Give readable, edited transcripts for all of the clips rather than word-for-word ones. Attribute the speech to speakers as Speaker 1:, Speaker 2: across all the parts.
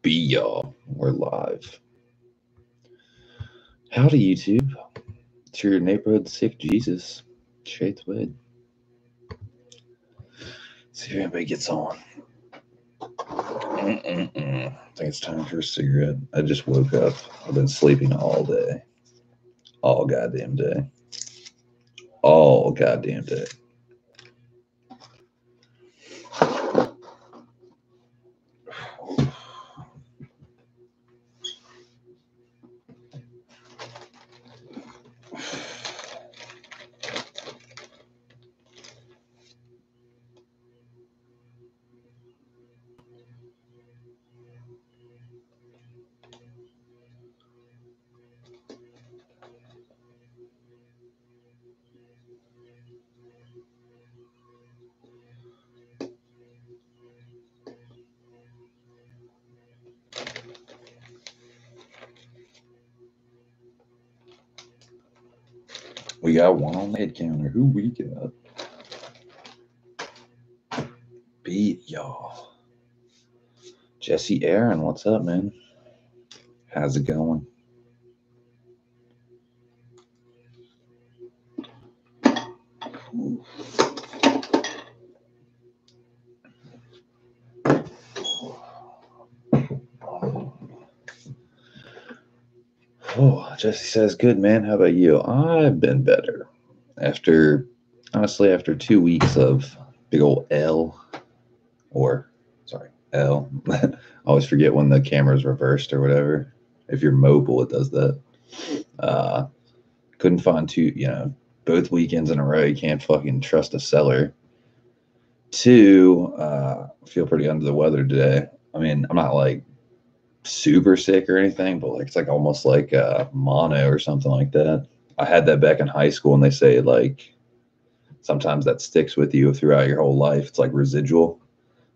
Speaker 1: Be y'all. We're live. Howdy, YouTube. It's your neighborhood sick Jesus. Shades Wade. See if anybody gets on. I think it's time for a cigarette. I just woke up. I've been sleeping all day. All goddamn day. All goddamn day. We got one on the head counter. Who we got? Beat y'all. Jesse Aaron, what's up, man? How's it going? Oh, Jesse says, good, man. How about you? I've been better. After 2 weeks of big old L. I always forget when the camera's reversed or whatever. If you're mobile, it does that. Couldn't find both weekends in a row. You can't fucking trust a seller. 2, feel pretty under the weather today. I mean, I'm not like super sick or anything, but like it's like almost like mono or something like that. I had that back in high school, and they say like sometimes that sticks with you throughout your whole life. It's like residual.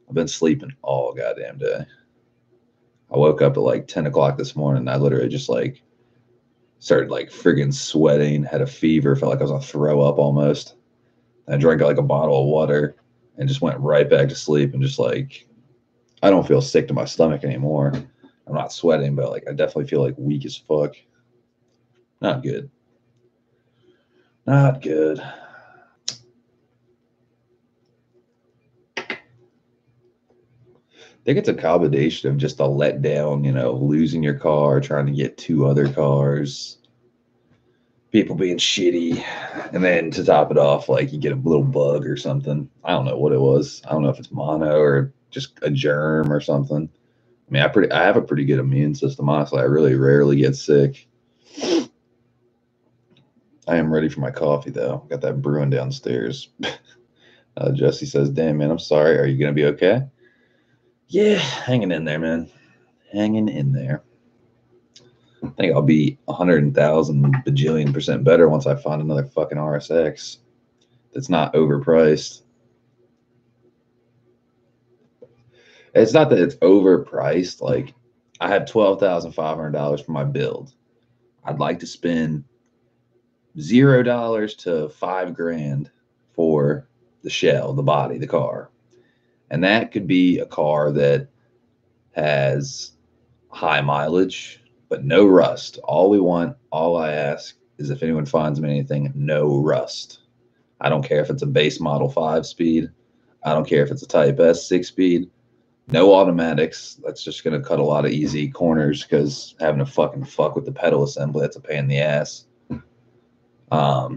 Speaker 1: I've been sleeping all goddamn day. I woke up at like 10 o'clock this morning, and I literally just like started like friggin' sweating, had a fever, felt like I was gonna throw up almost. I drank like a bottle of water and just went right back to sleep, and just like I don't feel sick to my stomach anymore. I'm not sweating, but like I definitely feel like weak as fuck. Not good. Not good. I think it's a combination of just a letdown, losing your car, trying to get 2 other cars, people being shitty, and then to top it off, like you get a little bug or something. I don't know what it was. I don't know if it's mono or just a germ or something. I mean, I have a pretty good immune system, honestly. I really rarely get sick. I am ready for my coffee, though. Got that brewing downstairs. Jesse says, damn, man, I'm sorry. Are you going to be okay? Yeah, hanging in there, man. Hanging in there. I think I'll be 100,000 bajillion% better once I find another fucking RSX that's not overpriced. It's not that it's overpriced. Like, I have $12,500 for my build. I'd like to spend $0 to $5,000 for the shell, the body, the car. And that could be a car that has high mileage, but no rust. All I ask is if anyone finds me anything, no rust. I don't care if it's a base model 5-speed. I don't care if it's a Type S 6-speed. No automatics. That's just going to cut a lot of easy corners, because having to fucking fuck with the pedal assembly, that's a pain in the ass. I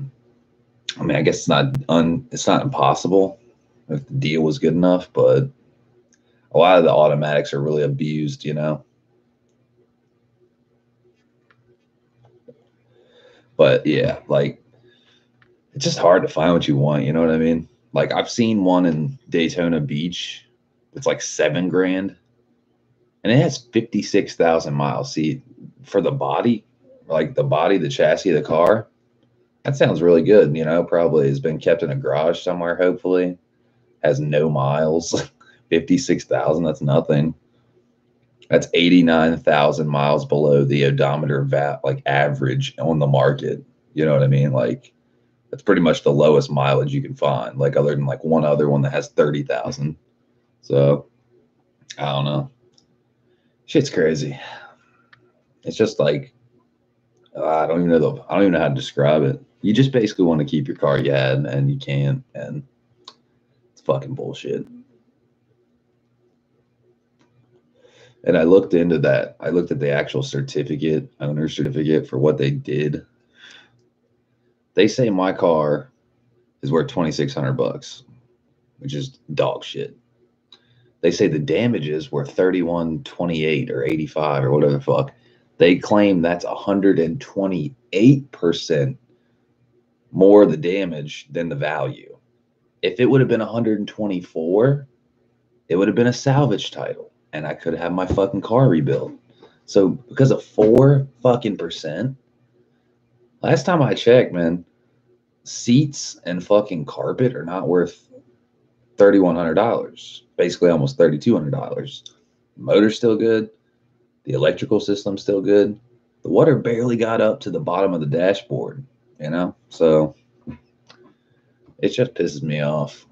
Speaker 1: mean, I guess it's not impossible if the deal was good enough, but a lot of the automatics are really abused, But yeah, like it's just hard to find what you want. You know what I mean? Like I've seen one in Daytona Beach. It's like $7,000, and it has 56,000 miles. See, for the body, the chassis of the car, that sounds really good. Probably has been kept in a garage somewhere. Hopefully, has no miles. 56,000. That's nothing. That's 89,000 miles below the odometer average on the market. You know what I mean? Like that's pretty much the lowest mileage you can find. Like other than like one other one that has 30,000. So I don't know. Shit's crazy. It's just like I don't even know how to describe it. You just basically want to keep your car you had, and you can't, and it's fucking bullshit. And I looked into that. I looked at the actual certificate, owner certificate for what they did. They say my car is worth $2,600, which is dog shit. They say the damages were 3128 or 85 or whatever the fuck. They claim that's 128% more the damage than the value. If it would have been 124, it would have been a salvage title and I could have my fucking car rebuilt. So because of 4 fucking percent, last time I checked, man, seats and fucking carpet are not worth $3,100. Basically almost $3,200. Motor's still good. The electrical system's still good. The water barely got up to the bottom of the dashboard, you know? So it just pisses me off.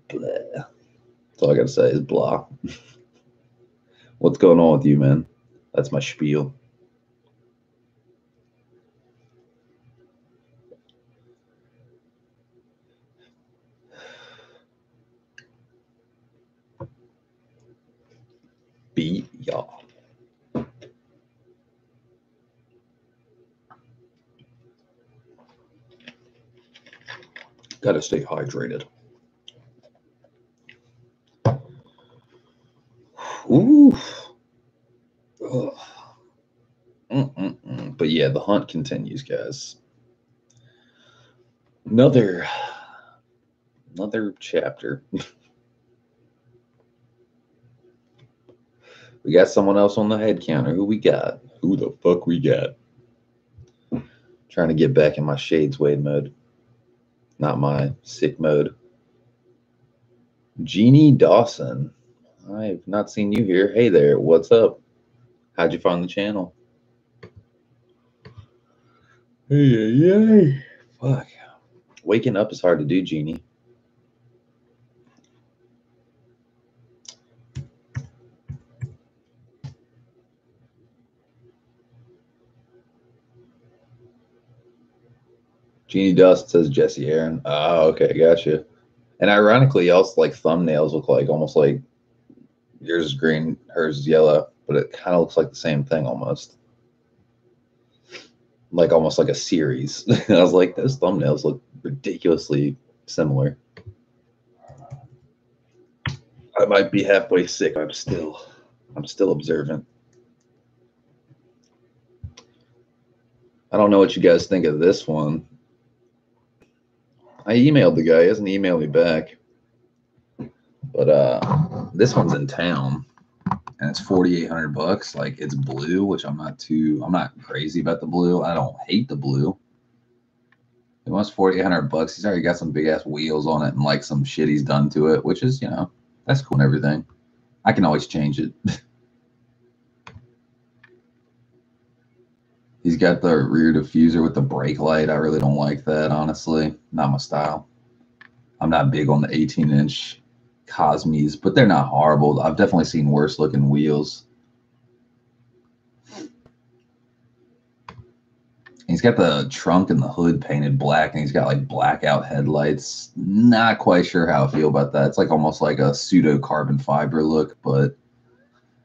Speaker 1: Blah. That's all I gotta say is blah. What's going on with you, man? That's my spiel. Beat y'all. Gotta stay hydrated. Ooh. But yeah, the hunt continues, guys. Another chapter. We got someone else on the head counter. Who we got? Who the fuck we got? Trying to get back in my Shades Wade mode. Not my sick mode. Jeannie Dawson. I've not seen you here. Hey there, what's up? How'd you find the channel? Hey. Fuck. Waking up is hard to do, Jeannie. Jeannie Dawson says Jesse Aaron. Oh, okay, gotcha. And ironically, y'all's like thumbnails look like almost like yours is green, hers is yellow, but it kind of looks like the same thing almost. Like almost like a series. I was like, those thumbnails look ridiculously similar. I might be halfway sick. I'm still observant. I don't know what you guys think of this one. I emailed the guy. He hasn't emailed me back. But this one's in town and it's $4,800. Like it's blue, which I'm not crazy about the blue. I don't hate the blue. It wants $4,800. He's already got some big ass wheels on it and like some shit he's done to it, which is, you know, that's cool and everything. I can always change it. He's got the rear diffuser with the brake light. I really don't like that, honestly. Not my style. I'm not big on the 18-inch Cosmes, but they're not horrible. I've definitely seen worse looking wheels. He's got the trunk and the hood painted black, and he's got like blackout headlights. Not quite sure how I feel about that. It's like almost like a pseudo carbon fiber look, but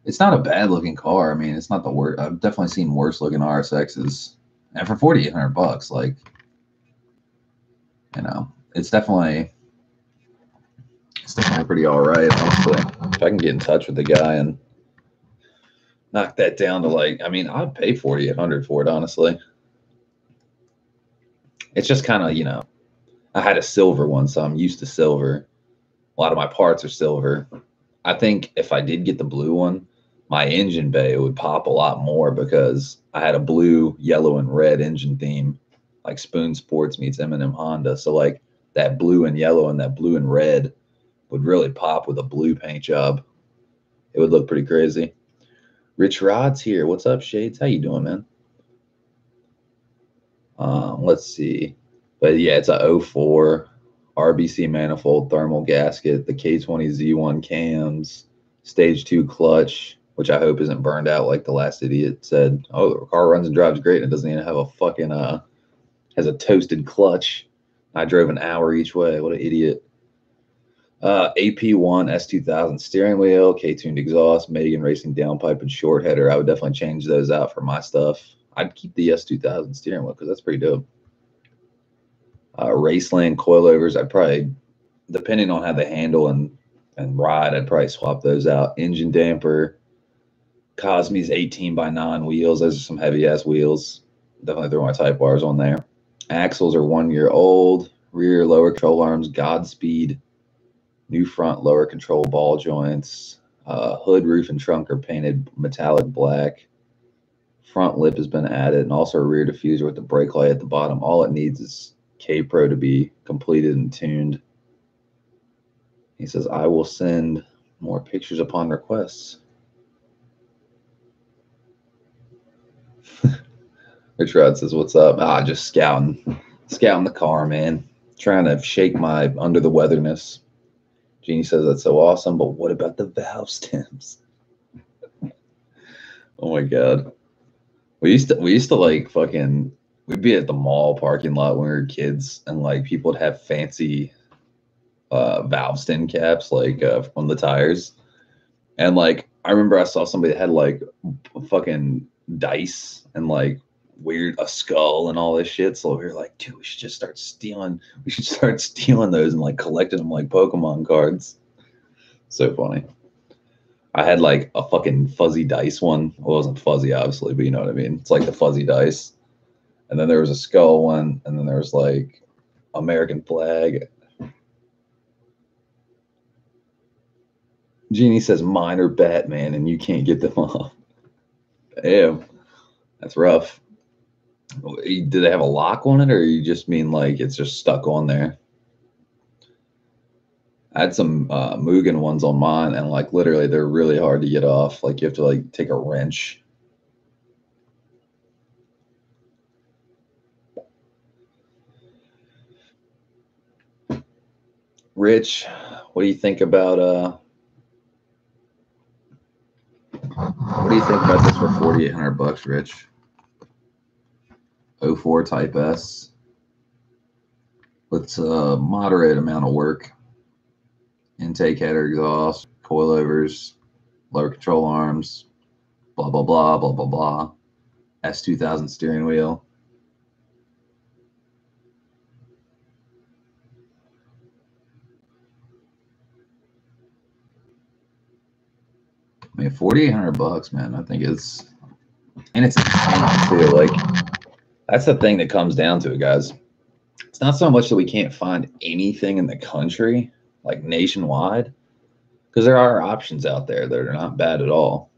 Speaker 1: it's not a bad looking car. I mean, it's not the worst. I've definitely seen worse looking RSXs, and for $4,800, like, you know, it's definitely pretty all right. Honestly, if I can get in touch with the guy and knock that down to like, I mean, I'd pay $4,800 for it. Honestly, it's just kind of, you know, I had a silver one, so I'm used to silver. A lot of my parts are silver. I think if I did get the blue one, my engine bay would pop a lot more because I had a blue, yellow, and red engine theme, like Spoon Sports meets M&M Honda. So like that blue and yellow and that blue and red would really pop with a blue paint job. It would look pretty crazy. Rich Rod's here. What's up, Shades? How you doing, man? Let's see. But yeah, it's a 04 RBC manifold, thermal gasket, the K20 Z1 cams, stage 2 clutch, which I hope isn't burned out like the last idiot said. Oh, the car runs and drives great, and it doesn't even have a fucking has a toasted clutch. I drove an hour each way. What an idiot. AP1 S2000 steering wheel, K-tuned exhaust, Megan racing downpipe, and short header. I would definitely change those out for my stuff. I'd keep the S2000 steering wheel because that's pretty dope. Raceland coilovers, I'd probably, depending on how they handle and ride, I'd probably swap those out. Engine damper, Cosme's 18x9 wheels. Those are some heavy ass wheels. Definitely throw my Type R's on there. Axles are 1 year old. Rear lower control arms, Godspeed. New front lower control ball joints. Hood, roof, and trunk are painted metallic black. Front lip has been added, and also a rear diffuser with the brake light at the bottom. All it needs is K-Pro to be completed and tuned. He says, I will send more pictures upon requests. Rich Rod says, what's up? Just scouting the car, man. Trying to shake my under the weatherness. Jeannie says, that's so awesome, but what about the valve stems? Oh my God. We used to like fucking, we'd be at the mall parking lot when we were kids, and like people would have fancy valve stem caps like on the tires. And like I remember I saw somebody that had like fucking dice and like a skull and all this shit. So we were like, dude, we should start stealing those and like collecting them like Pokemon cards. So funny. I had like a fucking fuzzy dice one. Well, it wasn't fuzzy, obviously, but you know what I mean. It's like the fuzzy dice. And then there was a skull one, and then there was like American flag. Jeannie says mine are Batman, and you can't get them off. Damn, that's rough. Did they have a lock on it, or you just mean like it's just stuck on there? I had some Mugen ones on mine, and like literally they're really hard to get off. Like you have to like take a wrench. Rich, what do you think about this for $4,800, Rich? 04 Type S with a moderate amount of work. Intake header, exhaust, coilovers, lower control arms, blah, blah, blah, blah, blah, blah. S2000 steering wheel. I mean, $4,800, man. I think it's, and it's insane too. Like, that's the thing that comes down to it, guys. It's not so much that we can't find anything in the country, like nationwide, because there are options out there that are not bad at all.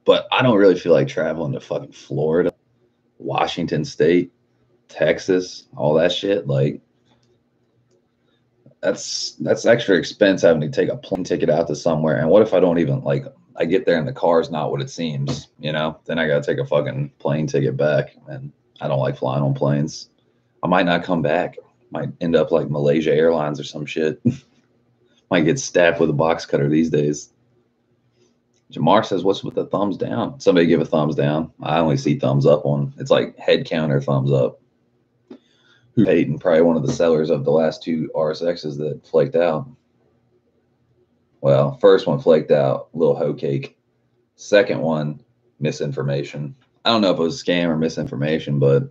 Speaker 1: But I don't really feel like traveling to fucking Florida, Washington State, Texas, all that shit. Like, that's extra expense having to take a plane ticket out to somewhere. And what if I don't even like, I get there and the car's not what it seems, you know? Then I got to take a fucking plane ticket back. And I don't like flying on planes. I might not come back. Might end up like Malaysia Airlines or some shit. Might get stabbed with a box cutter these days. Jamar says, what's with the thumbs down? Somebody give a thumbs down. I only see thumbs up on, it's like head counter thumbs up. Peyton, probably one of the sellers of the last two RSXs that flaked out. Well, first one flaked out, little hoe cake. Second one, misinformation. I don't know if it was a scam or misinformation, but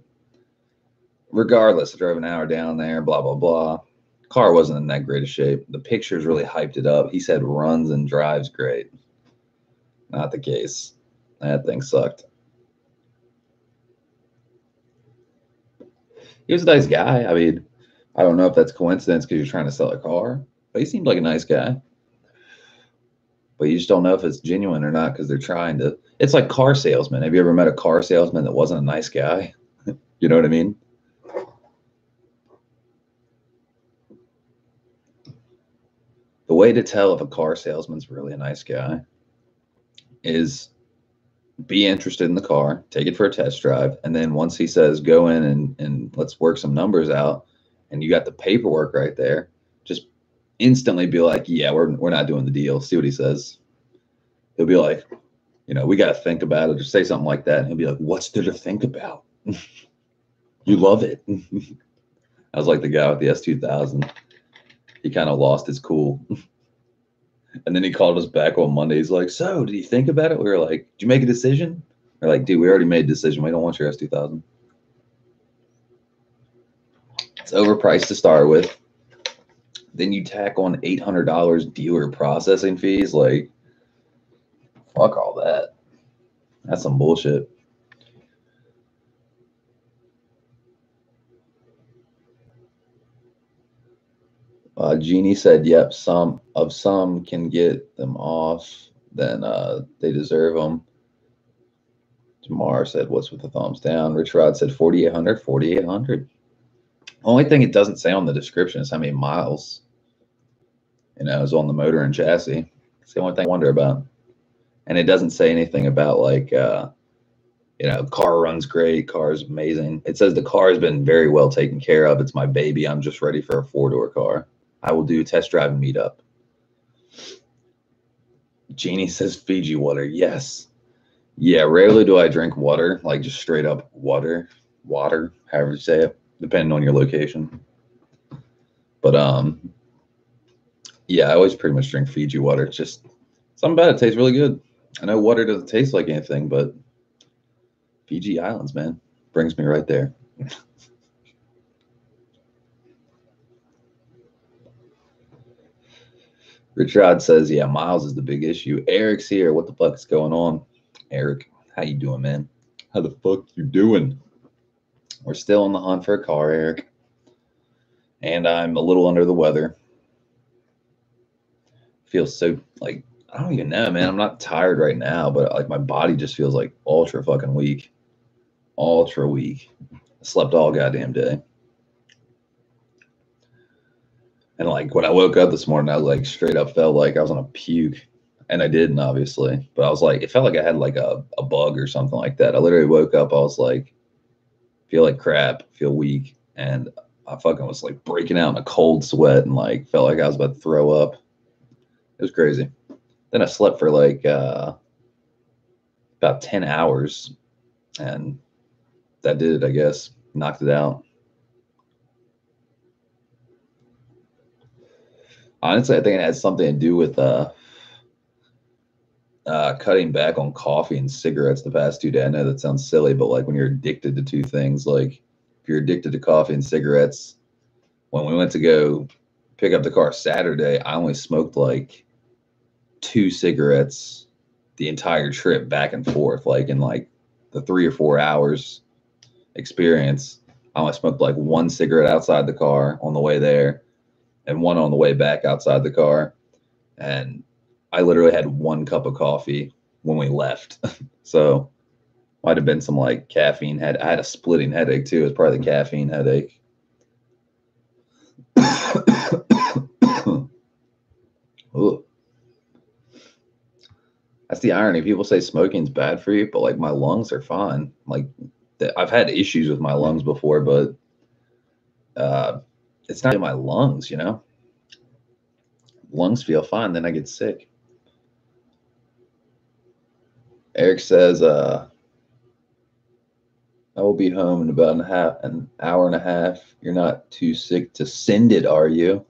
Speaker 1: regardless, I drove an hour down there, blah, blah, blah. Car wasn't in that great of shape. The pictures really hyped it up. He said runs and drives great. Not the case. That thing sucked. He was a nice guy. I mean, I don't know if that's coincidence because you're trying to sell a car, but he seemed like a nice guy. But you just don't know if it's genuine or not because they're trying to. It's like car salesmen. Have you ever met a car salesman that wasn't a nice guy? You know what I mean? The way to tell if a car salesman's really a nice guy is be interested in the car, take it for a test drive, and then once he says go in and let's work some numbers out, and you got the paperwork right there, just instantly be like, yeah, we're not doing the deal. See what he says. he'll be like, we got to think about it, or say something like that. And he'll be like, what's there to think about? You love it. I was like the guy with the S2000. He kind of lost his cool. And then he called us back on Monday. He's like, so did you think about it? We were like, did you make a decision? We're like, dude, we already made a decision. We don't want your S2000. It's overpriced to start with. Then you tack on $800 dealer processing fees. Like, fuck all that. That's some bullshit. Jeannie said, yep, some can get them off. Then they deserve them. Jamar said, what's with the thumbs down? Rich Rod said 4,800, 4,800. Only thing it doesn't say on the description is how many miles, is on the motor and chassis. It's the only thing I wonder about. And it doesn't say anything about like, car runs great, car's amazing. It says the car has been very well taken care of. It's my baby. I'm just ready for a 4-door car. I will do test drive and meetup. Jeannie says Fiji water. Yes. Yeah, rarely do I drink water, like just straight up water, however you say it, depending on your location. But yeah, I always pretty much drink Fiji water. It's just something about it tastes really good. I know water doesn't taste like anything, but Fiji Islands, man, brings me right there. Richard says, yeah, miles is the big issue. Eric's here. What the fuck is going on? Eric, how you doing, man? How the fuck you doing? We're still on the hunt for a car, Eric. And I'm a little under the weather. Feels so, like, I don't even know, man. I'm not tired right now, but like my body just feels like ultra fucking weak. Ultra weak. I slept all goddamn day. And like when I woke up this morning, I like straight up felt like I was on a puke. And I didn't, obviously. But I was like, it felt like I had like a bug or something like that. I literally woke up, I was like, feel like crap, feel weak. And I fucking was like breaking out in a cold sweat and like felt like I was about to throw up. It was crazy. Then I slept for like about 10 hours. And that did it, I guess. Knocked it out. Honestly, I think it has something to do with cutting back on coffee and cigarettes the past 2 days. I know that sounds silly, but like when you're addicted to two things, like if you're addicted to coffee and cigarettes, when we went to go pick up the car Saturday, I only smoked like 2 cigarettes the entire trip back and forth. Like in like the 3 or 4 hours experience, I only smoked like 1 cigarette outside the car on the way there and 1 on the way back outside the car. And I literally had 1 cup of coffee when we left. So might have been some like caffeine. I had a splitting headache too. It was probably the caffeine headache. That's the irony. People say smoking's bad for you, but like my lungs are fine. Like I've had issues with my lungs before, but it's not in my lungs, Lungs feel fine, then I get sick. Eric says, I will be home in about an hour and a half. You're not too sick to send it, are you?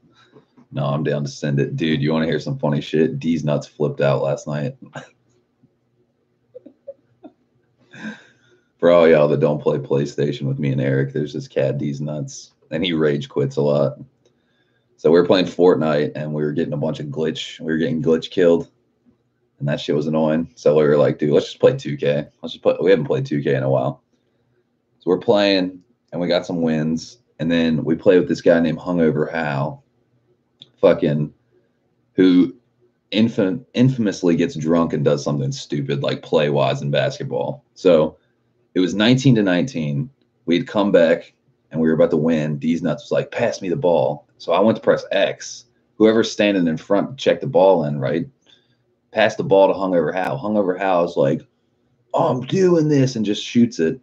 Speaker 1: No, I'm down to send it. Dude, you want to hear some funny shit? D's nuts flipped out last night. For all y'all that don't play PlayStation with me and Eric, there's this cat, D's nuts, and he rage quits a lot. So we were playing Fortnite, and we were getting a bunch of glitch. We were getting glitch killed, and that shit was annoying. So we were like, dude, let's just play 2K. We haven't played 2K in a while. So we're playing, and we got some wins. And then we played with this guy named Hungover Hal, who infamously gets drunk and does something stupid, like play-wise in basketball. So it was 19-19. We had come back, and we were about to win. D's nuts was like, pass me the ball. So I went to press X. Whoever's standing in front, check the ball in, right? Pass the ball to Hungover Hal. Hungover Hal is like, oh, I'm doing this, and just shoots it.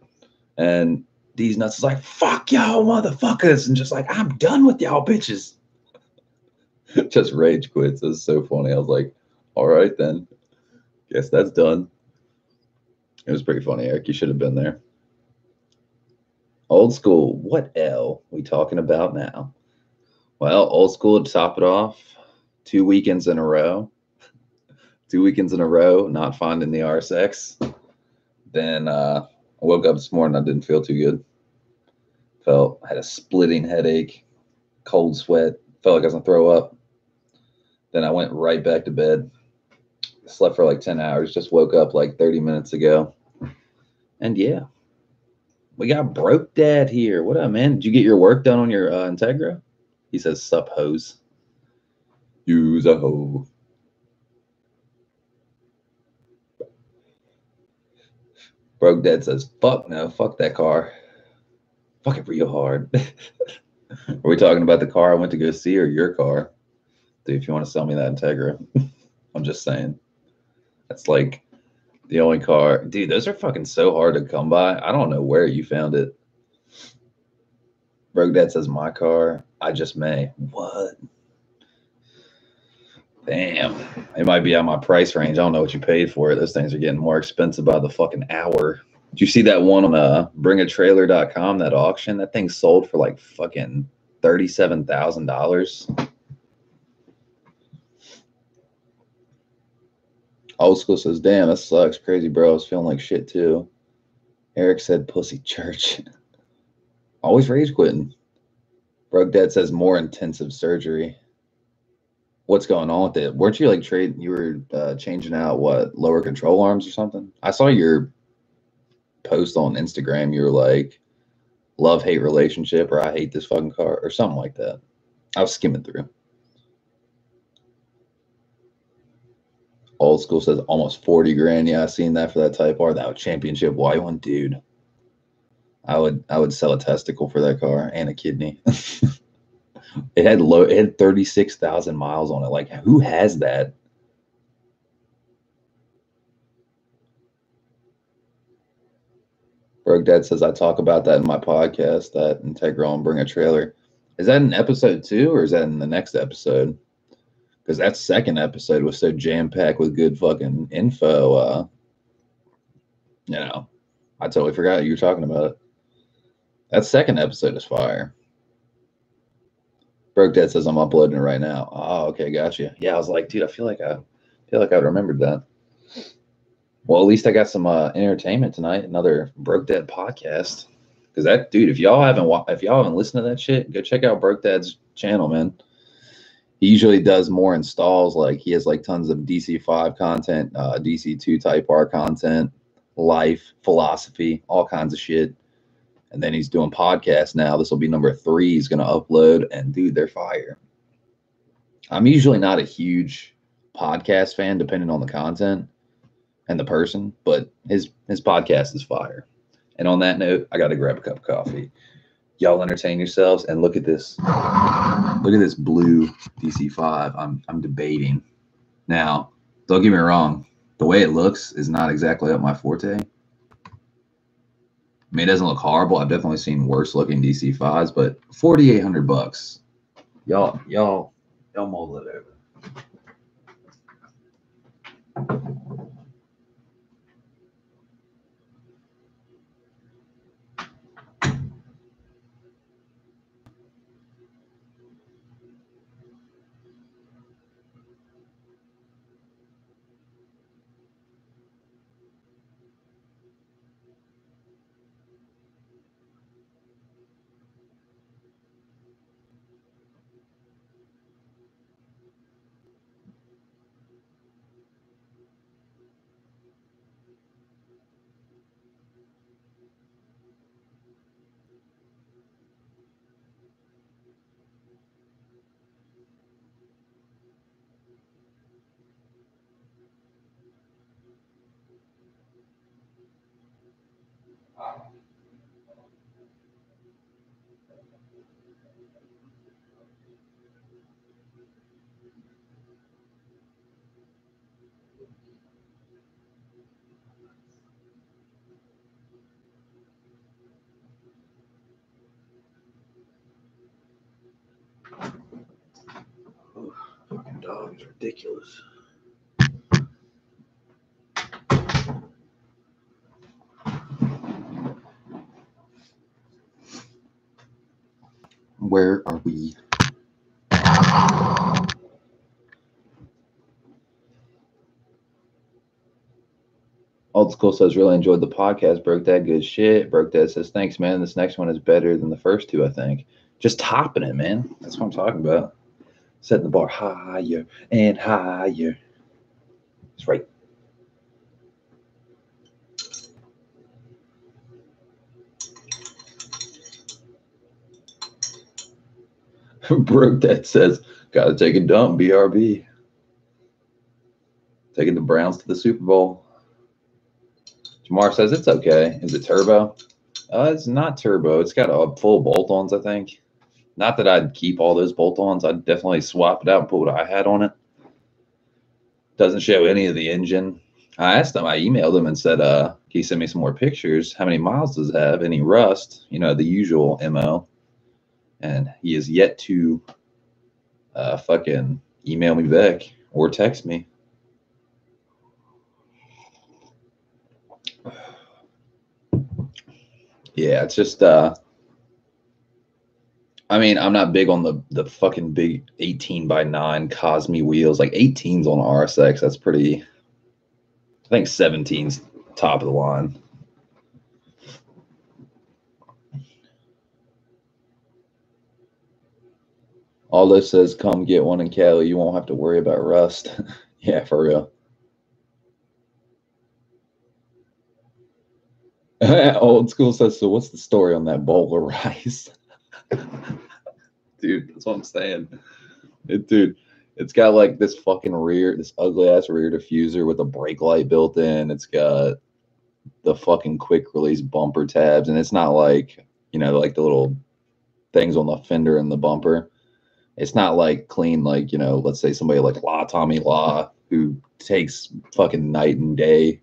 Speaker 1: And D's nuts is like, fuck y'all motherfuckers, and just like, I'm done with y'all bitches. Just rage quits. It was so funny. I was like, all right then. Guess that's done. It was pretty funny, Eric. You should have been there. Old school. What L we talking about now? Well, old school to top it off. 2 weekends in a row. 2 weekends in a row, not finding the RSX. Then I woke up this morning. I didn't feel too good. Had a splitting headache, cold sweat. Felt like I was gonna throw up. Then I went right back to bed. Slept for like 10 hours. Just woke up like 30 minutes ago. And yeah, we got Broke Dad here. What up, man? Did you get your work done on your Integra? He says, sup, hose. Use a hoe. Broke Dad says, fuck no, fuck that car. Fuck it real hard. Are we talking about the car I went to go see or your car? Dude, if you want to sell me that Integra, I'm just saying. That's like the only car. Dude, those are fucking so hard to come by. I don't know where you found it. Broke Dad says, my car, I just may. What? Damn. It might be on my price range. I don't know what you paid for it. Those things are getting more expensive by the fucking hour. Did you see that one on bringatrailer.com, that auction? That thing sold for like fucking $37,000. Old school says, damn, that sucks. Crazy, bro. I was feeling like shit too. Eric said, pussy church. Always rage quitting. Broke Dad says, more intensive surgery. What's going on with it? Weren't you like you were changing out what, lower control arms or something? I saw your post on Instagram. You were like, love-hate relationship, or I hate this fucking car, or something like that. I was skimming through. Old school says almost 40 grand. Yeah, I seen that for that Type R. That championship white one, dude. I would sell a testicle for that car and a kidney. It had 36,000 miles on it. Like, who has that? Broke Dad says I talk about that in my podcast, that Integral and Bring a Trailer. Is that in episode 2 or is that in the next episode? Because that second episode was so jam-packed with good fucking info. I totally forgot you were talking about it. That second episode is fire. Broke Dad says I'm uploading it right now. Oh, okay, gotcha. Yeah, I was like, dude, I feel like I remembered that. Well, at least I got some entertainment tonight. Another Broke Dad podcast. Because that dude, if y'all haven't listened to that shit, go check out Broke Dad's channel, man. He usually does more installs. Like he has like tons of DC5 content, DC2 Type R content, life, philosophy, all kinds of shit. And then he's doing podcasts now. This will be number 3 he's going to upload. And dude, they're fire. I'm usually not a huge podcast fan, depending on the content and the person, but his podcast is fire. And on that note, I got to grab a cup of coffee. Y'all entertain yourselves and look at this. Look at this blue DC5. I'm debating. Now, don't get me wrong. The way it looks is not exactly up my forte. I mean, it doesn't look horrible. I've definitely seen worse looking DC5s, but $4,800. Y'all mull it over. Fucking dog is ridiculous. Where are we? Old School says, really enjoyed the podcast. Broke Dad, good shit. Broke Dad says, thanks, man. This next one is better than the first two, I think. Just topping it, man. That's what I'm talking about. Setting the bar higher and higher. That's right. Broke Dad says, gotta take a dump, BRB. Taking the Browns to the Super Bowl. Jamar says, it's okay. Is it turbo? It's not turbo. It's got a full bolt-ons, I think. Not that I'd keep all those bolt-ons. I'd definitely swap it out and put what I had on it. Doesn't show any of the engine. I asked him, I emailed him and said, can you send me some more pictures? How many miles does it have? Any rust? You know, the usual MO. And he has yet to fucking email me back or text me. Yeah, it's just I mean, I'm not big on the fucking big 18x9 Cosme wheels. Like 18's on RSX, that's pretty. I think 17's top of the line. Aldo says, come get one in Cali. You won't have to worry about rust. Yeah, for real. Old School says, so what's the story on that bowl of rice? Dude, that's what I'm saying. Dude, it's got like this fucking this ugly ass rear diffuser with a brake light built in. It's got the fucking quick release bumper tabs, and it's not like, you know, like the little things on the fender and the bumper. It's not like clean, like, you know, let's say somebody like Tommy Law, who takes fucking night and day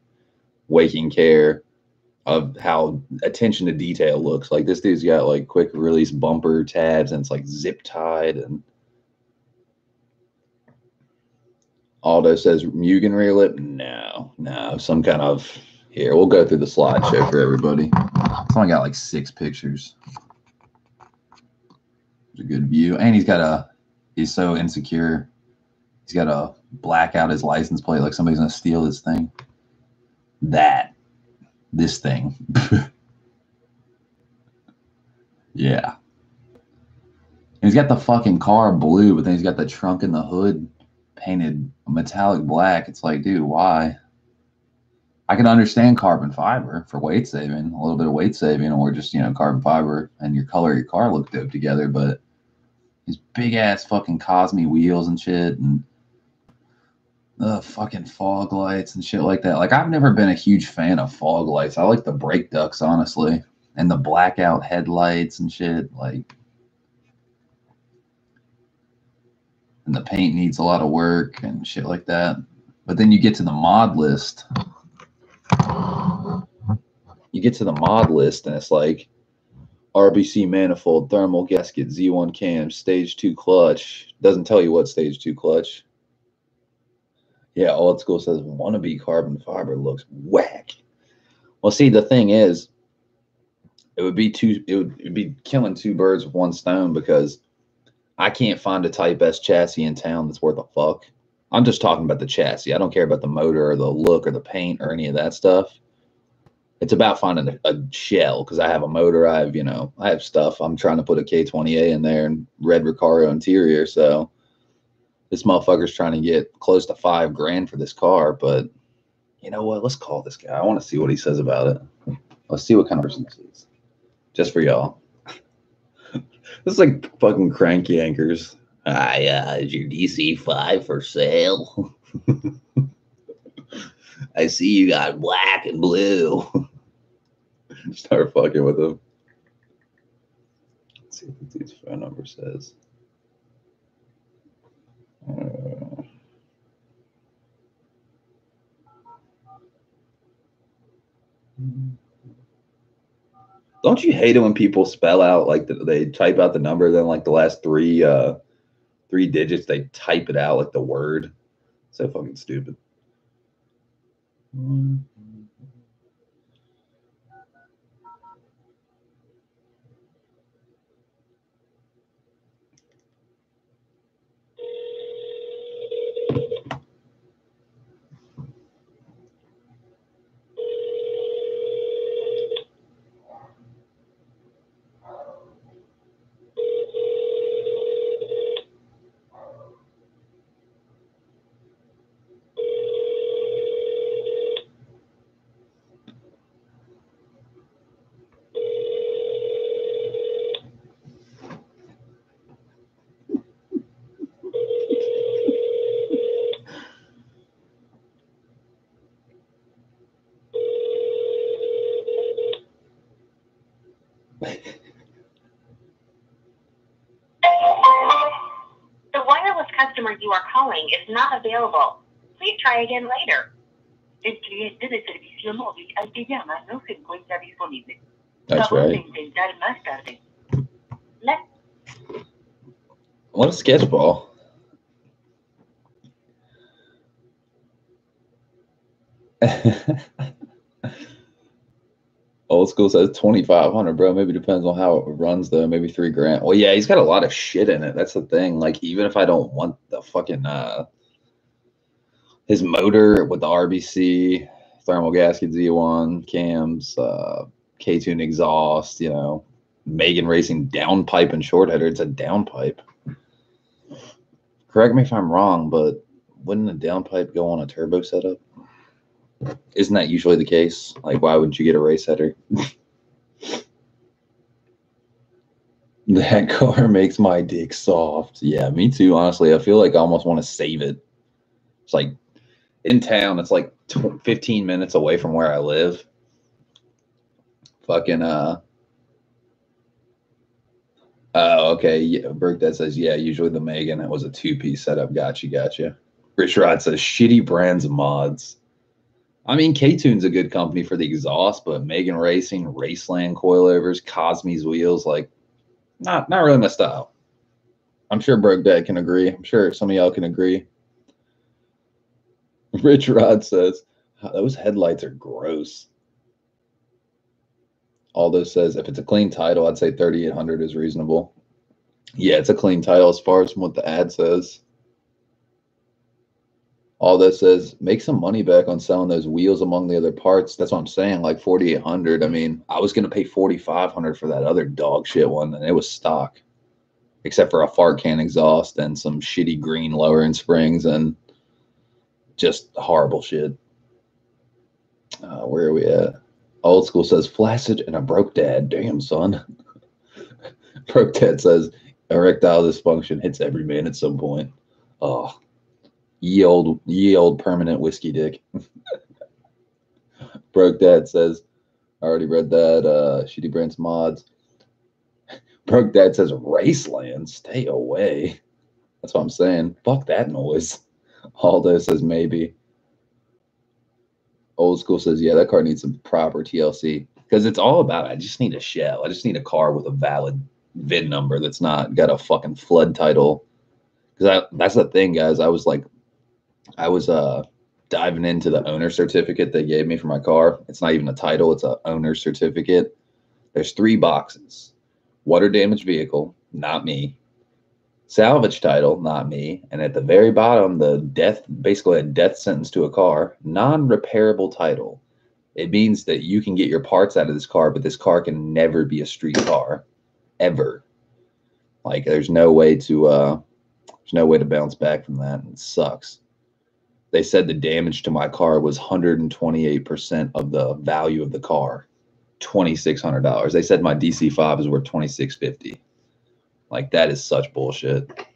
Speaker 1: waking care of how attention to detail looks. Like this dude's got like quick release bumper tabs, and it's like zip tied. And Aldo says Mugen rear lip. No, some kind of, here, we'll go through the slideshow for everybody. It's only got like 6 pictures. It's a good view. And he's so insecure. He's got to black out his license plate like somebody's going to steal his thing. This thing. Yeah. And he's got the fucking car blue, but then he's got the trunk and the hood painted metallic black. It's like, dude, why? I can understand carbon fiber for weight saving, a little bit of weight saving, or just, you know, carbon fiber and your color of your car look dope together, but these big ass fucking Cosme wheels and shit, and the fucking fog lights and shit like that. Like, I've never been a huge fan of fog lights. I like the brake ducts, honestly, and the blackout headlights and shit. Like, and the paint needs a lot of work and shit like that. But then you get to the mod list. And it's like RBC manifold, thermal gasket, Z1 cam, stage 2 clutch. Doesn't tell you what stage 2 clutch. Yeah, Old School says wannabe carbon fiber looks whack. Well, see, the thing is, it would be killing 2 birds with 1 stone, because I can't find a Type S chassis in town that's worth a fuck. I'm just talking about the chassis. I don't care about the motor or the look or the paint or any of that stuff. It's about finding a shell, because I have a motor. I have stuff. I'm trying to put a K20A in there and red Recaro interior. So this motherfucker's trying to get close to $5,000 for this car. But you know what? Let's call this guy. I want to see what he says about it. Let's see what kind of person this is. Just for y'all. This is like fucking crank yankers. Is your DC-5 for sale? I see you got black and blue. Start fucking with him. Let's see what the dude's phone number says. Don't you hate it when people spell out, like, they type out the number, then like the last three digits they type it out like the word? So fucking stupid.
Speaker 2: The wireless customer you are calling is not available. Please try again later. El cliente de servicio móvil al que llama no se encuentra disponible.
Speaker 1: That's right.
Speaker 2: Intentar más tarde.
Speaker 1: What a sketchball. Old school says 2,500, bro. Maybe depends on how it runs though. Maybe $3,000. Well, yeah, he's got a lot of shit in it. That's the thing. Like, even if I don't want the fucking his motor with the RBC, thermal gasket Z1, cams, K-tune exhaust, you know, Megan Racing downpipe and short header. It's a downpipe. Correct me if I'm wrong, but wouldn't a downpipe go on a turbo setup? Isn't that usually the case? Like, why wouldn't you get a race header? That car makes my dick soft. Yeah, me too, honestly. I feel like I almost want to save it. It's like, in town, it's like 15 minutes away from where I live. Fucking, okay. Yeah, Burke that says, yeah, usually the Megan, it was a two-piece setup. Gotcha. Rich Rod says, shitty brands of mods. I mean, K-Tune's a good company for the exhaust, but Megan Racing, Raceland coilovers, Cosme's wheels, like, not really my style. I'm sure Broke Dad can agree. I'm sure some of y'all can agree. Rich Rod says, those headlights are gross. Aldo says, if it's a clean title, I'd say 3,800 is reasonable. Yeah, it's a clean title as far as what the ad says. Aldo says, make some money back on selling those wheels among the other parts. That's what I'm saying, like 4,800. I mean, I was going to pay 4,500 for that other dog shit one, and it was stock, except for a fart can exhaust and some shitty green lowering springs and just horrible shit. Where are we at? Old school says, flaccid and a broke dad. Damn, son. Broke dad says, erectile dysfunction hits every man at some point. Oh, ye old permanent whiskey dick. Broke dad says, I already read that. Shitty brands mods. Broke dad says, Raceland, stay away. That's what I'm saying. Fuck that noise. Aldo says, maybe. Old school says, yeah, that car needs some proper TLC. Because it's all about, I just need a shell. I just need a car with a valid VIN number that's not got a fucking flood title. Because that's the thing, guys. I was diving into the owner certificate they gave me for my car. It's not even a title. It's an owner certificate. There's 3 boxes. Water damaged vehicle, not me. Salvage title, not me. And at the very bottom, basically a death sentence to a car, non-repairable title. It means that you can get your parts out of this car, but this car can never be a street car, ever. Like, there's no way to bounce back from that. It sucks. They said the damage to my car was 128% of the value of the car, $2,600. They said my DC5 is worth $2,650. Like, that is such bullshit.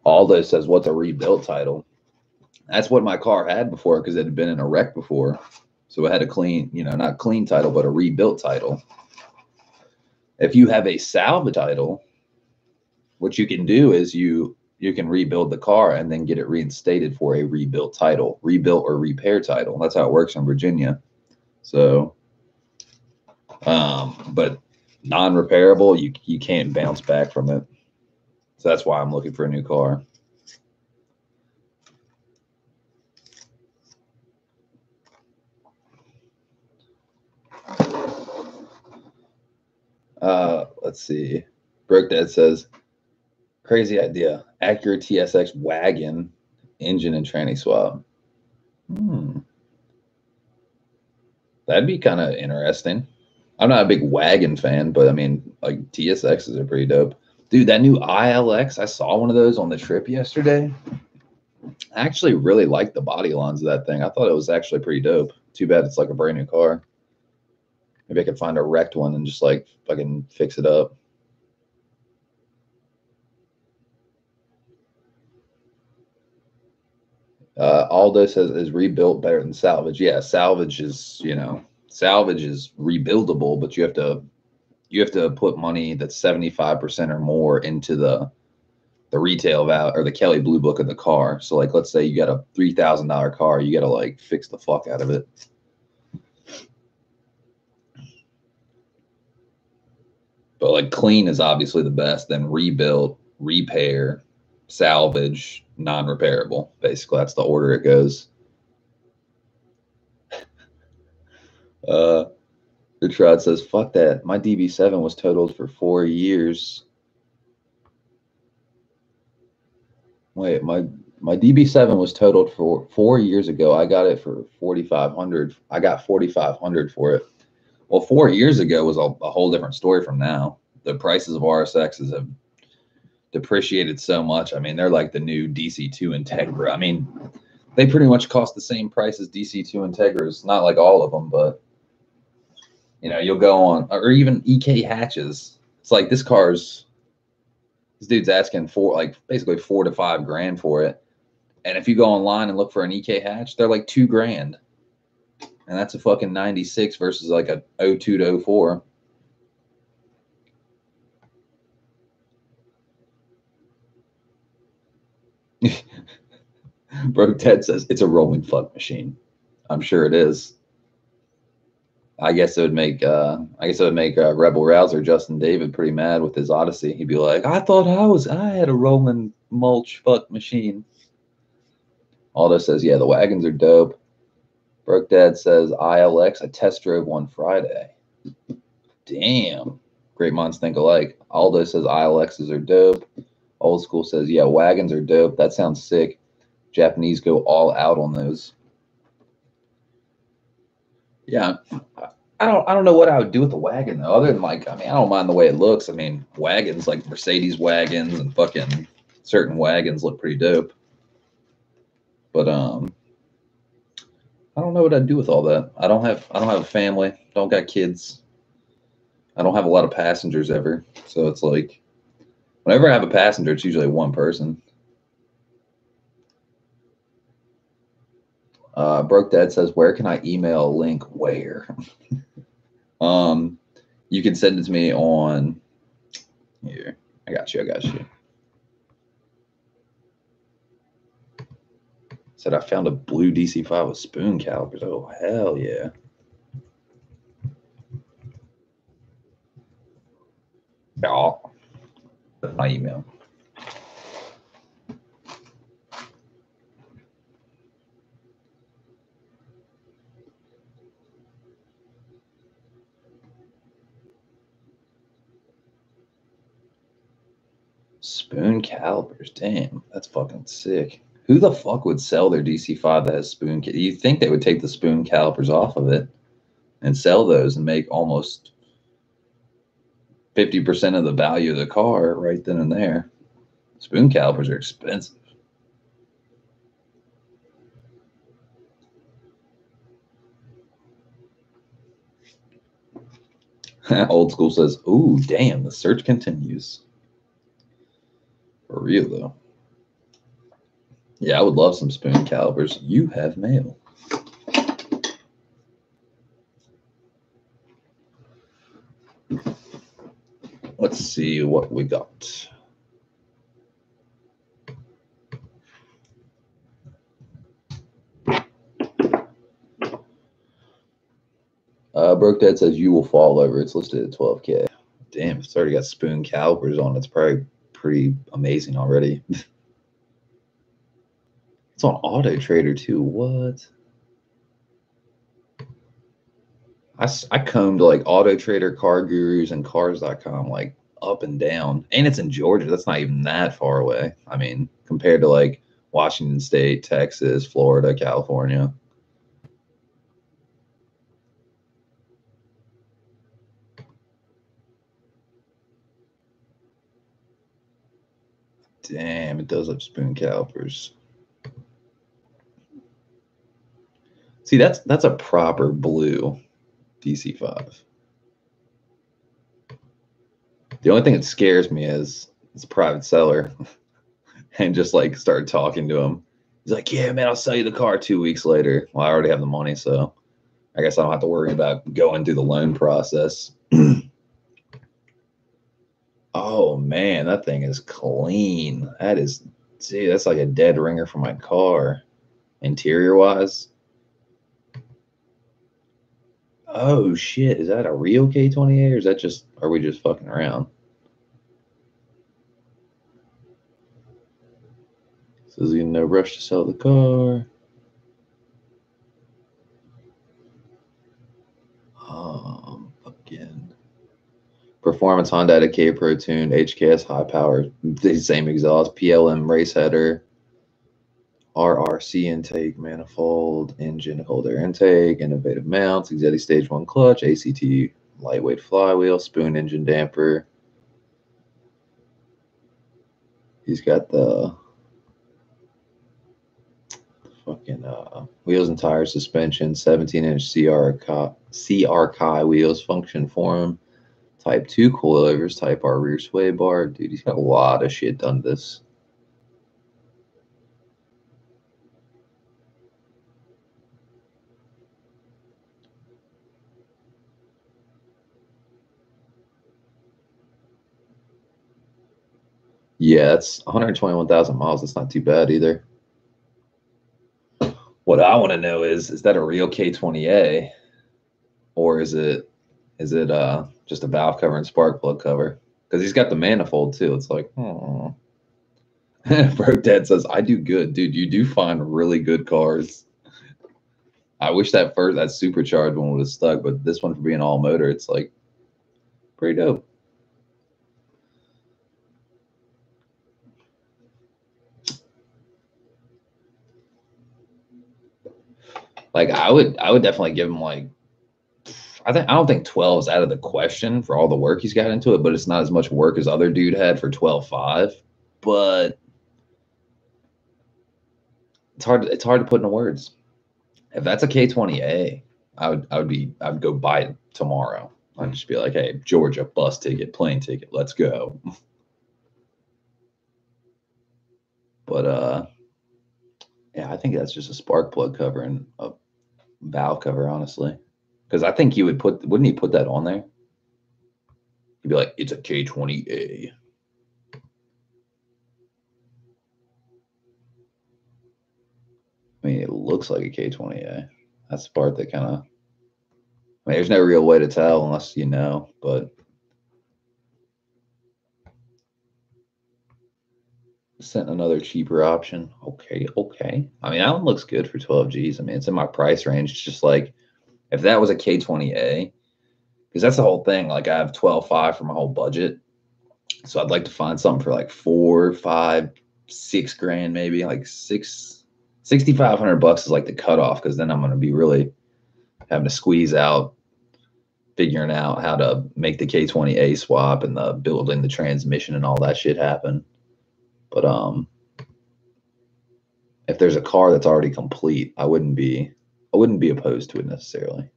Speaker 1: Aldo says, what's a rebuilt title? That's what my car had before because it had been in a wreck before. So it had a clean, not clean title, but a rebuilt title. If you have a salvage title, what you can do is you can rebuild the car and then get it reinstated for a rebuilt title, rebuilt or repair title. That's how it works in Virginia. So, but non-repairable, you can't bounce back from it. So that's why I'm looking for a new car. Let's see. Broke Dad says, crazy idea. Acura TSX wagon, engine and tranny swap. That'd be kind of interesting. I'm not a big wagon fan, but I mean, like, TSXs are pretty dope. Dude, that new ILX, I saw one of those on the trip yesterday. I actually really liked the body lines of that thing. I thought it was actually pretty dope. Too bad it's like a brand new car. Maybe I could find a wrecked one and just like fucking fix it up. Aldo says, is rebuilt better than salvage? Yeah, salvage is, salvage is rebuildable, but you have to put money that's 75% or more into the retail value or the Kelly Blue Book of the car. So like, let's say you got a $3,000 car, you got to like fix the fuck out of it. But like clean is obviously the best, then rebuild, repair, salvage, non-repairable. Basically, that's the order it goes. Richard says, fuck that. My DB7 was totaled for 4 years. Wait, my DB7 was totaled for 4 years ago. I got it for $4,500. I got $4,500 for it. Well, 4 years ago was a whole different story from now. The prices of RSXs have depreciated so much. I mean, they're like the new DC2 Integra. I mean, they pretty much cost the same price as DC2 Integras. Not like all of them, but you know, you'll go on, or even EK hatches. It's like this dude's asking for like basically $4 to $5 grand for it. And if you go online and look for an EK hatch, they're like $2 grand. And that's a fucking 96 versus like a 02 to 04. Bro, Ted says it's a rolling fuck machine. I'm sure it is. I guess it would make Rebel Rouser Justin David pretty mad with his Odyssey. He'd be like, I thought I had a rolling mulch fuck machine. Aldo says, yeah, the wagons are dope. Broke Dad says, ILX, I test drove one Friday. Damn. Great minds think alike. Aldo says ILXs are dope. Old School says, yeah, wagons are dope. That sounds sick. Japanese go all out on those. Yeah. I don't know what I would do with the wagon though, other than like, I mean, I don't mind the way it looks. I mean, wagons like Mercedes wagons and fucking certain wagons look pretty dope. But I don't know what I'd do with all that. I don't have a family, don't got kids. I don't have a lot of passengers ever. So it's like whenever I have a passenger, it's usually one person. Broke Dad says, where can I email a link? Where? You can send it to me on here. I got you. Said I found a blue DC5 with spoon calipers. Oh, hell yeah. Oh, that's my email. Spoon calipers, damn, that's fucking sick. Who the fuck would sell their DC5 that has spoon? You'd think they would take the spoon calipers off of it and sell those and make almost 50% of the value of the car right then and there. Spoon calipers are expensive. Old School says, ooh, damn, the search continues. For real, though. Yeah, I would love some spoon calipers. You have mail. Let's see what we got. Broke Dad says you will fall over. It's listed at 12K. Damn, it's already got spoon calipers on. It's probably pretty amazing already. It's on Auto Trader too. What? I combed like Auto Trader, Car Gurus, and Cars.com like up and down. And it's in Georgia. That's not even that far away. I mean, compared to like Washington State, Texas, Florida, California. Damn, it does have spoon calipers. See, that's a proper blue DC5. The only thing that scares me is it's a private seller and just like started talking to him. He's like, yeah, man, I'll sell you the car 2 weeks later. Well, I already have the money, so I guess I don't have to worry about going through the loan process. Oh man, that thing is clean. That is, see, that's like a dead ringer for my car, interior wise. Oh shit, is that a real K28 or is that just, are we just fucking around? Says in no rush to sell the car. Again. Performance Honda at a K Pro tuned, HKS high power, the same exhaust, PLM race header, RRC intake, manifold, engine, cold air intake, innovative mounts, Exetti stage 1 clutch, ACT lightweight flywheel, spoon engine damper. He's got the fucking wheels and tires, suspension, 17-inch CR Kai wheels, function form, Type 2 coilovers, Type R rear sway bar. Dude, he's got a lot of shit done this. Yeah, it's 121,000 miles. That's not too bad either. What I want to know is that a real K20A or is it just a valve cover and spark plug cover? Because he's got the manifold too. It's like, oh. Bro Dad says, I do good. Dude, you do find really good cars. I wish that supercharged one would have stuck, but this one for being all motor, it's like pretty dope. Like I would definitely give him like, I don't think 12 is out of the question for all the work he's got into it, but it's not as much work as other dude had for 12.5. But it's hard to put into words. If that's a K20A, I'd go buy it tomorrow. I'd just be like, hey, Georgia, bus ticket, plane ticket, let's go. But yeah, I think that's just a spark plug cover and a valve cover, honestly. Because I think wouldn't he put that on there? He'd be like, it's a K20A. I mean, it looks like a K20A. That's the part that kind of, I mean, there's no real way to tell unless you know, but sent another cheaper option. Okay. I mean, that one looks good for 12 Gs. I mean, it's in my price range. It's just like, if that was a K20A, because that's the whole thing. Like, I have 12.5 for my whole budget. So I'd like to find something for like 4, 5, 6 grand, maybe like 6,500 bucks is like the cutoff. Cause then I'm going to be really having to squeeze out, figuring out how to make the K20A swap and the building the transmission and all that shit happen. But if there's a car that's already complete, I wouldn't be opposed to it necessarily.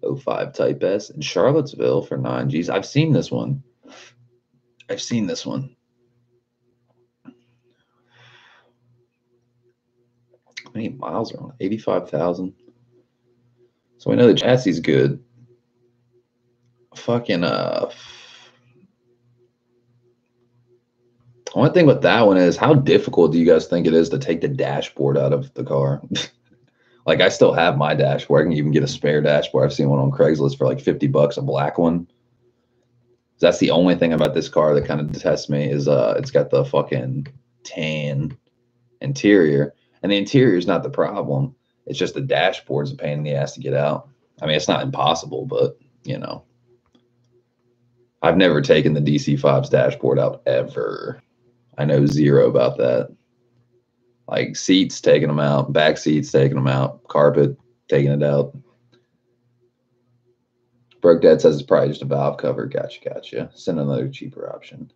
Speaker 1: '05 Type S in Charlottesville for 9 Gs. I've seen this one. How many miles are on? 85,000. So we know the chassis is good. Fucking only thing with that one is, how difficult do you guys think it is to take the dashboard out of the car? Like, I still have my dashboard. I can even get a spare dashboard. I've seen one on Craigslist for like 50 bucks, a black one. That's the only thing about this car that kind of detests me is it's got the fucking tan interior. And the interior is not the problem. It's just the dashboard's a pain in the ass to get out. I mean, it's not impossible, but you know. I've never taken the DC5's dashboard out ever. I know zero about that. Like, seats, taking them out, back seats, taking them out, carpet, taking it out. Broke Dad says it's probably just a valve cover. Gotcha. Send another cheaper option.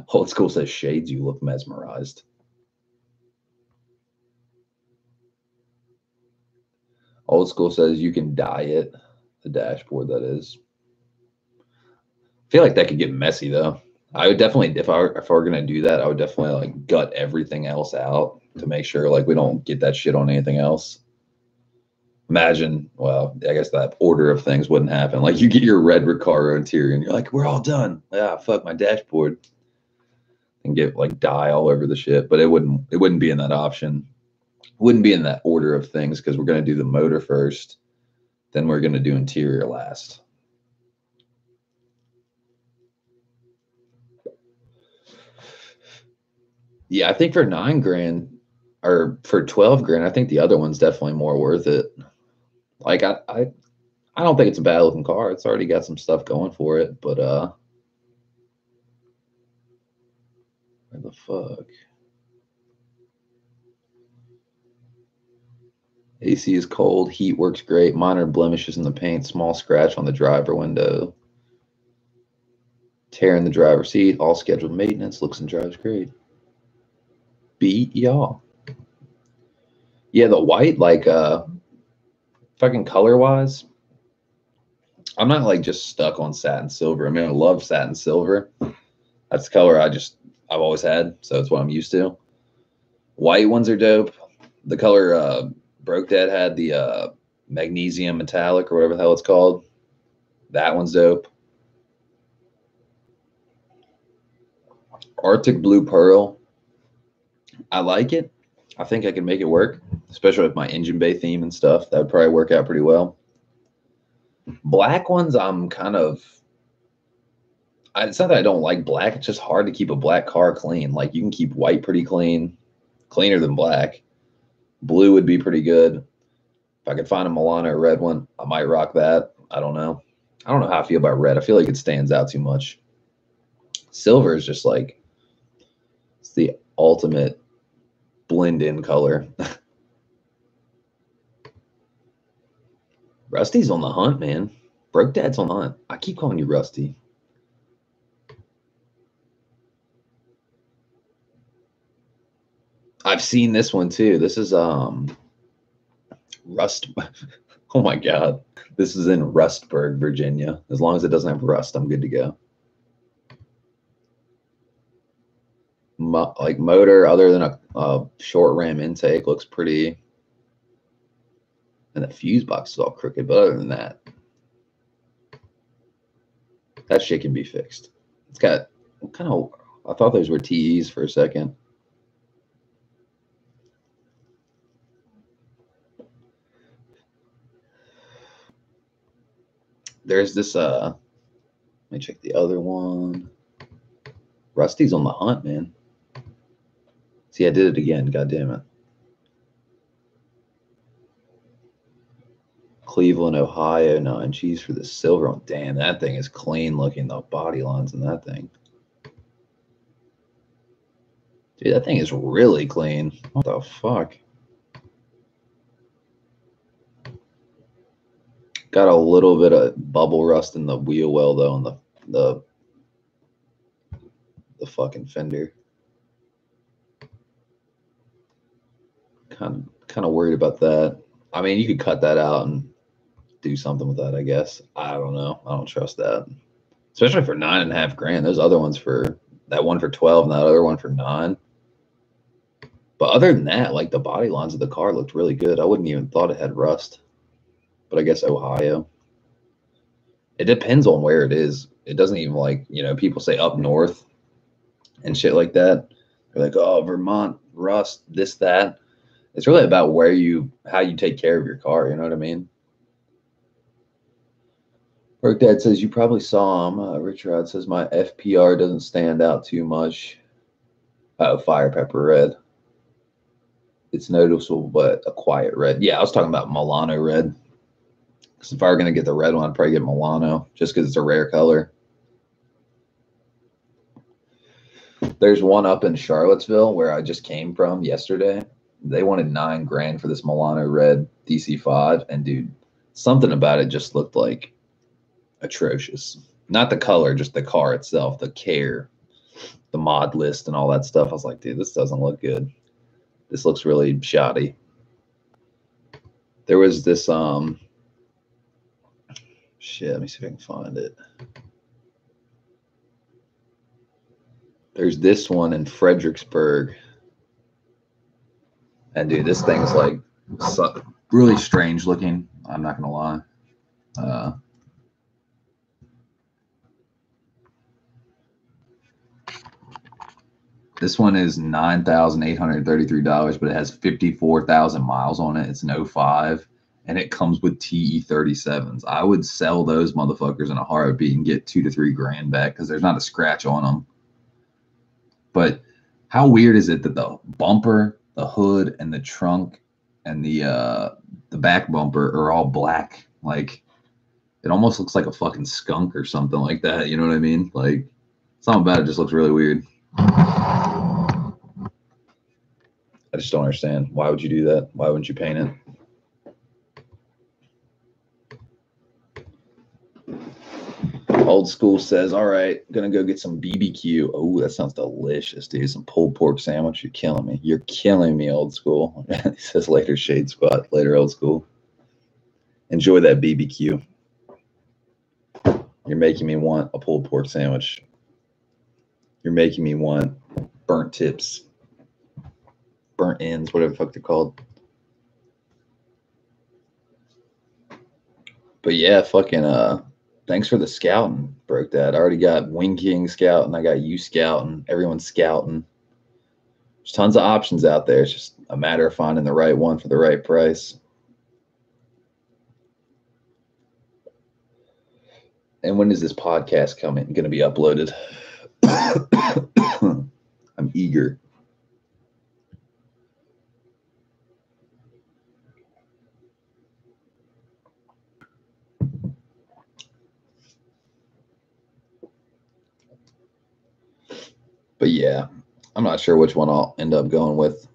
Speaker 1: Old School says, shades, you look mesmerized. Old School says you can dye it, the dashboard, that is. I feel like that could get messy, though. I would definitely, if I were gonna do that, I would definitely like gut everything else out to make sure like we don't get that shit on anything else. Imagine, well, I guess that order of things wouldn't happen. Like you get your red Recaro interior and you're like, we're all done. Yeah, fuck my dashboard, and get like dye all over the shit. But it wouldn't be in that option. Wouldn't be in that order of things because we're gonna do the motor first, then we're gonna do interior last. Yeah, I think for 9 grand or for 12 grand, I think the other one's definitely more worth it. Like I don't think it's a bad looking car. It's already got some stuff going for it, but where the fuck? AC is cold, heat works great, minor blemishes in the paint, small scratch on the driver window. Tear in the driver's seat, all scheduled maintenance, looks and drives great. Beat y'all. Yeah, the white, like fucking color wise, I'm not like just stuck on satin silver. I mean, I love satin silver. That's the color I've always had, so it's what I'm used to. White ones are dope. The color Broke Dad had, the magnesium metallic or whatever the hell it's called. That one's dope. Arctic Blue Pearl. I like it. I think I can make it work, especially with my engine bay theme and stuff. That would probably work out pretty well. Black ones, I'm kind of. It's not that I don't like black. It's just hard to keep a black car clean. Like you can keep white pretty clean, cleaner than black. Blue would be pretty good. If I could find a Milano red one, I might rock that. I don't know. I don't know how I feel about red. I feel like it stands out too much. Silver is just like it's the ultimate blend-in color. Rusty's on the hunt, man. Broke Dad's on the hunt. I keep calling you Rusty. I've seen this one too. This is Rust. Oh my god. This is in Rustburg, Virginia. As long as it doesn't have rust, I'm good to go. Like motor, other than a short ram intake, looks pretty. And the fuse box is all crooked, but other than that, that shit can be fixed. It's got kind of. I thought those were TEs for a second. There's this. Let me check the other one. Rusty's on the hunt, man. See, I did it again. God damn it. Cleveland, Ohio, 9Gs for the silver one. Damn, that thing is clean looking. The body lines in that thing. Dude, that thing is really clean. What the fuck? Got a little bit of bubble rust in the wheel well though, and the fucking fender. Kind of worried about that. I mean, you could cut that out and do something with that, I guess. I don't know. I don't trust that. Especially for 9.5 grand. Those other ones for that one for 12 and that other one for 9. But other than that, like the body lines of the car looked really good. I wouldn't even thought it had rust. But I guess Ohio. It depends on where it is. It doesn't even like, people say up north and shit like that. They're like, oh, Vermont, rust, this, that. It's really about how you take care of your car. You know what I mean? Broke Dad says you probably saw him. Richard says my FPR doesn't stand out too much. Oh, fire pepper red. It's noticeable, but a quiet red. Yeah, I was talking about Milano red. Because if I were going to get the red one, I'd probably get Milano just because it's a rare color. There's one up in Charlottesville where I just came from yesterday. They wanted 9 grand for this Milano red DC5. And dude, something about it just looked like atrocious. Not the color, just the car itself, the care, the mod list and all that stuff. I was like, dude, this doesn't look good. This looks really shoddy. There was this shit, let me see if I can find it. There's this one in Fredericksburg. And dude, this thing's like really strange looking. I'm not gonna lie. This one is $9,833, but it has 54,000 miles on it. It's an 05, and it comes with TE37s. I would sell those motherfuckers in a heartbeat and get $2 to $3 grand back because there's not a scratch on them. But how weird is it that the bumper, the hood, and the trunk, and the back bumper are all black? Like, it almost looks like a fucking skunk or something like that. You know what I mean? Like, something about it just looks really weird. I just don't understand. Why would you do that? Why wouldn't you paint it? Old school says, all right, gonna go get some BBQ. Oh, that sounds delicious, dude. Some pulled pork sandwich. You're killing me. You're killing me, old school. He says later, Shade Squad. Later, old school. Enjoy that BBQ. You're making me want a pulled pork sandwich. You're making me want burnt tips. Burnt ends, whatever the fuck they're called. But yeah, fucking thanks for the scouting. Broke that. I already got Wing King scouting. I got you scouting. Everyone's scouting. There's tons of options out there. It's just a matter of finding the right one for the right price. And when is this podcast going to be uploaded? I'm eager. But yeah, I'm not sure which one I'll end up going with.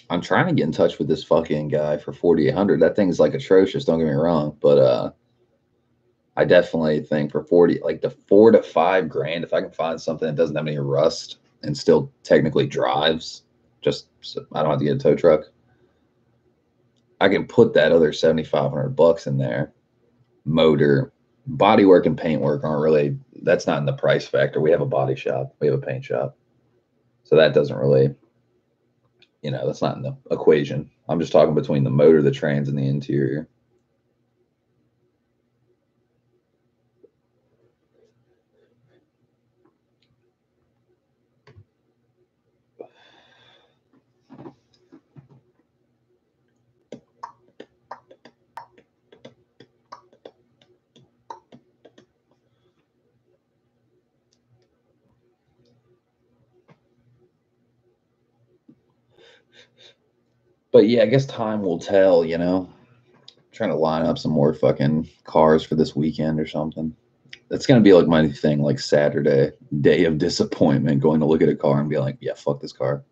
Speaker 1: I'm trying to get in touch with this fucking guy for 4,800. That thing's like atrocious. Don't get me wrong, but I definitely think for 40, like the 4 to 5 grand, if I can find something that doesn't have any rust and still technically drives, just so I don't have to get a tow truck. I can put that other 7,500 bucks in there. Motor, bodywork, and paintwork aren't really. That's not in the price factor. We have a body shop. We have a paint shop, so that doesn't really. That's not in the equation. I'm just talking between the motor, the trans, and the interior. But yeah, I guess time will tell, trying to line up some more fucking cars for this weekend or something. That's gonna be like my thing, like Saturday, day of disappointment, going to look at a car and be like, yeah, fuck this car.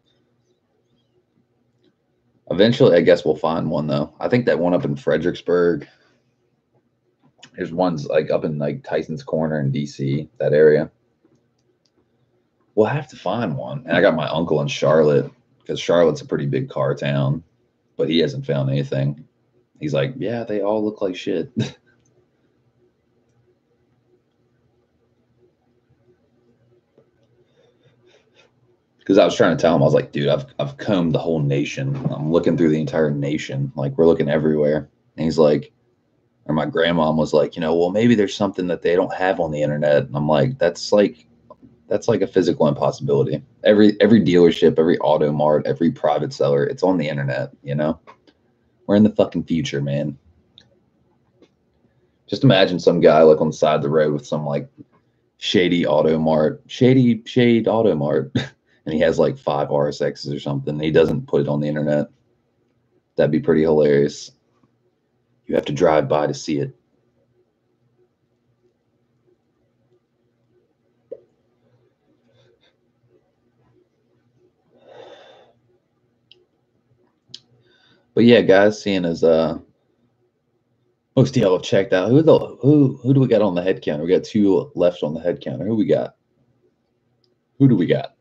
Speaker 1: Eventually, I guess we'll find one though. I think that one up in Fredericksburg. There's ones like up in like Tyson's Corner in DC, that area. We'll have to find one. And I got my uncle in Charlotte because Charlotte's a pretty big car town, but he hasn't found anything. He's like, yeah, they all look like shit. Because I was trying to tell him, I was like, dude, I've combed the whole nation. I'm looking through the entire nation. Like, we're looking everywhere. And he's like, or my grandma was like, well, maybe there's something that they don't have on the internet. And I'm like, that's like a physical impossibility. Every dealership, every auto mart, every private seller, it's on the internet, We're in the fucking future, man. Just imagine some guy like on the side of the road with some like shady auto mart, shade auto mart, and he has like 5 RSXs or something. And he doesn't put it on the internet. That'd be pretty hilarious. You have to drive by to see it. But yeah, guys, seeing as most of y'all have checked out, who do we got on the head counter? We got 2 left on the head counter. Who we got? Who do we got?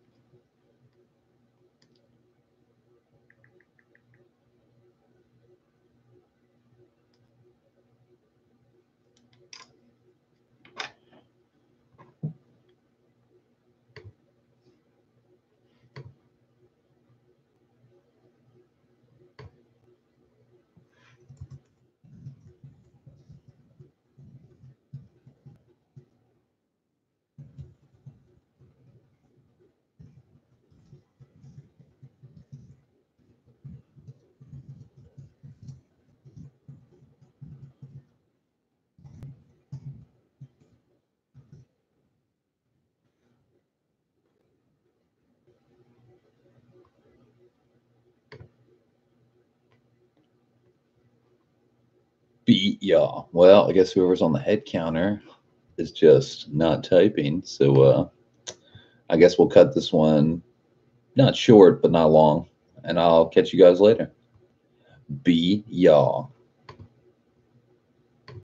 Speaker 1: Beat y'all. Well, I guess whoever's on the head counter is just not typing. So I guess we'll cut this one not short, but not long. And I'll catch you guys later. Be y'all.